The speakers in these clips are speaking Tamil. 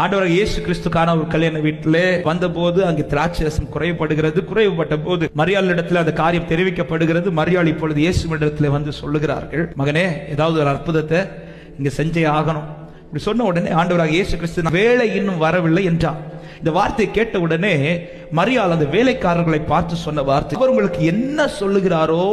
ஆண்டவர் இயேசு கிறிஸ்துக்கான ஒரு கல்யாண வீட்டிலே வந்தபோது அங்கு திராட்சரசம் குறைவுபட்ட போது மரியாள் இடத்துல அந்த காரியம் தெரிவிக்கப்படுகிறது. மரியாள் இப்பொழுது இயேசுவிடத்துல வந்து சொல்லுகிறார்கள், மகனே ஏதாவது ஒரு அற்புதத்தை இங்க செஞ்சே ஆகணும். இப்படி சொன்ன உடனே ஆண்டவராக இயேசு கிறிஸ்து வேலை இன்னும் வரவில்லை என்றார். இந்த வார்த்தையை கேட்ட உடனே மரியாள் அந்த வேலைக்காரர்களை பார்த்து சொன்ன வார்த்தை, அவர் உங்களுக்கு என்ன சொல்லுகிறாரோ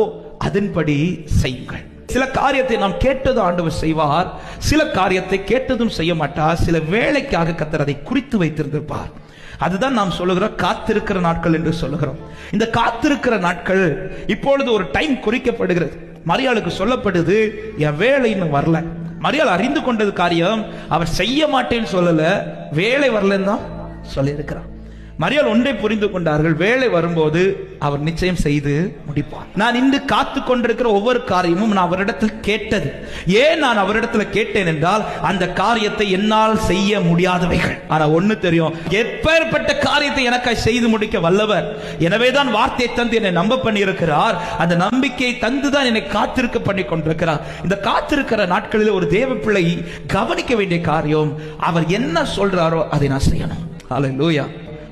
அதன்படி செய்யுங்கள். சில காரியத்தை நாம் கேட்டதும் ஆண்டவர் செய்வார், சில காரியத்தை கேட்டதும் செய்ய மாட்டார். சில வேலைக்காக கர்த்தர் அதை குறித்து வைத்திருந்திருப்பார். அதுதான் நாம் சொல்லுகிறோம் காத்திருக்கிற நாட்கள் என்று சொல்லுகிறோம். இந்த காத்திருக்கிற நாட்கள் இப்பொழுது ஒரு டைம் குறிக்கப்படுகிறது. மரியாளுக்கு சொல்லப்படுது, என் வேலை இன்னும் வரல. மரியாள் அறிந்து கொண்டது காரியம், அவர் செய்ய மாட்டேன்னு சொல்லல, வேலை வரலன்னு தான் சொல்லி இருக்கிறார். மரியாள் ஒன்றை புரிந்து கொண்டார்கள், வேலை வரும்போது அவர் நிச்சயம் செய்து முடிப்பார். நான் இன்று காத்து கொண்டிருக்கிற ஒவ்வொரு காரியமும் நான் அவரிடத்தில் கேட்டது. ஏன் நான் அவரிடத்தில் கேட்டேன் என்றால், அந்த காரியத்தை என்னால் செய்ய முடியாதவைகள். ஆனா ஒண்ணு தெரியும், எப்பேற்பட்ட காரியத்தை எனக்காய் செய்து முடிக்க வல்லவர். எனவேதான் வார்த்தையை தந்து என்னை நம்ப பண்ணி இருக்கிறார். அந்த நம்பிக்கையை தந்துதான் என்னை காத்திருக்க பண்ணி கொண்டிருக்கிறார். இந்த காத்திருக்கிற நாட்களில் ஒரு தேவ பிள்ளை கவனிக்க வேண்டிய காரியம், அவர் என்ன சொல்றாரோ அதை நான் செய்யணும். ஹல்லேலூயா.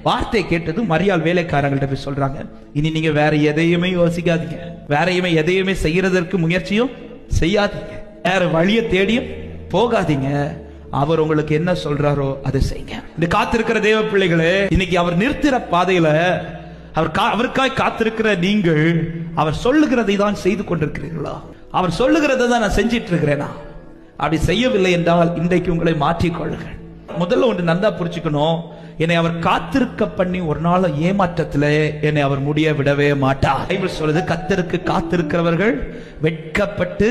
வார்த்தை கேட்டது மரியாள் வேலைக்காரங்கள்ட்ட போய் சொல்றாங்க, இனி நீங்க வேற எதையுமே யோசிக்காதீங்க, வேற எதையுமே செய்யறதற்கு முயற்சியும் செய்யாதீங்க, வேற வழியை தேடியும் போகாதீங்க, அவர் உங்களுக்கு என்ன சொல்றாரோ அதை செய்யுங்க. இந்த காத்திருக்கிற தேவ பிள்ளைகளே, இன்னைக்கு அவர் நிறுத்துற பாதையில அவருக்காய் காத்திருக்கிற நீங்கள் அவர் சொல்லுகிறதை தான் செய்து கொண்டிருக்கிறீர்களா? அவர் சொல்லுகிறதை தான் நான் செஞ்சிட்டு இருக்கிறேனா? அப்படி செய்யவில்லை என்றால் இன்றைக்கு உங்களை மாற்றிக்கொள்ளுங்கள். முதல்ல ஒன்று நன்றா புரிச்சுக்கணும், என்னை அவர் காத்திருக்க பண்ணி ஒரு நாள் ஏமாற்றத்துல என்னை அவர் முடிய விடவே மாட்டார். பைபிள் சொல்லுது, கர்த்தருக்கு காத்திருக்கிறவர்கள் வெட்கப்பட்டு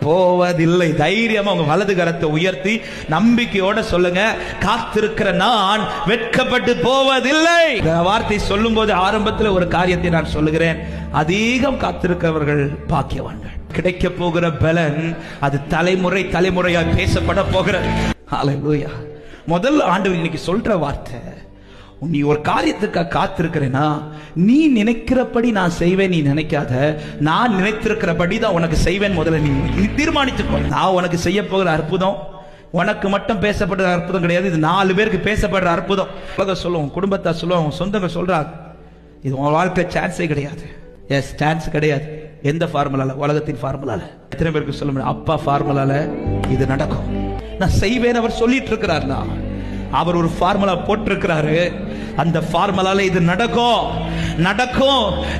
போவதில்லை. தைரியமா உங்க வலது கரத்தை உயர்த்தி நம்பிக்கையோட சொல்லுங்க, காத்திருக்கிற நான் வெட்கப்பட்டு போவதில்லை. இந்த வார்த்தை சொல்லும் போது ஆரம்பத்தில் ஒரு காரியத்தை நான் சொல்லுகிறேன், அதிகம் காத்திருக்கிறவர்கள் பாக்கியவான்கள். கிடைக்க போகிற பலன் அது தலைமுறையாய் பேசப்பட போகிற. ஹல்லேலூயா. முதல் ஆண்டவர் இன்னைக்கு சொல்ற வார்த்தை, நீ ஒரு காரியத்துக்காக காத்திருக்கிறேன்னா, நீ நினைக்கிறபடி நான் செய்வேன் நீ நினைக்காத, நான் நினைத்திருக்கிறபடி தான் உனக்கு செய்வேன். முதல்ல நீ தீர்மானித்துக்கோ. நான் உனக்கு செய்ய போகிற அற்புதம் உனக்கு மட்டும் பேசப்படுற அற்புதம் கிடையாது, இது 4 பேருக்கு பேசப்படுற அற்புதம். உலக சொல்லுவோம், குடும்பத்தா சொல்லுவோம், சொந்தங்க சொல்றாங்க, இது உன் வாழ்க்கை சான்ஸே கிடையாது. எஸ், சான்ஸ் கிடையாது. எந்த ஃபார்முலால? உலகத்தின் ஃபார்முலால. எத்தனை பேருக்கு சொல்ல முடியும், அப்பா ஃபார்முலால இது நடக்கும், நான் செய்வேன் அவர் சொல்லிட்டு இருக்கிறார்னா, அவர் ஒரு ஃபார்முலா போட்டிருக்கிறாரு, அந்த ஃபார்முலால இது நடக்கும்.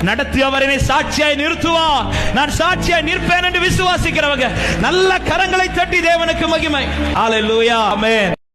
நடத்தி அவர் என்னை சாட்சியாய் நிறுத்துவார். நான் சாட்சியாய் நிற்பேன் என்று விசுவாசிக்கிறவங்க நல்ல கரங்களை தட்டி தேவனுக்கு மகிமை. ஹல்லேலூயா. ஆமென்.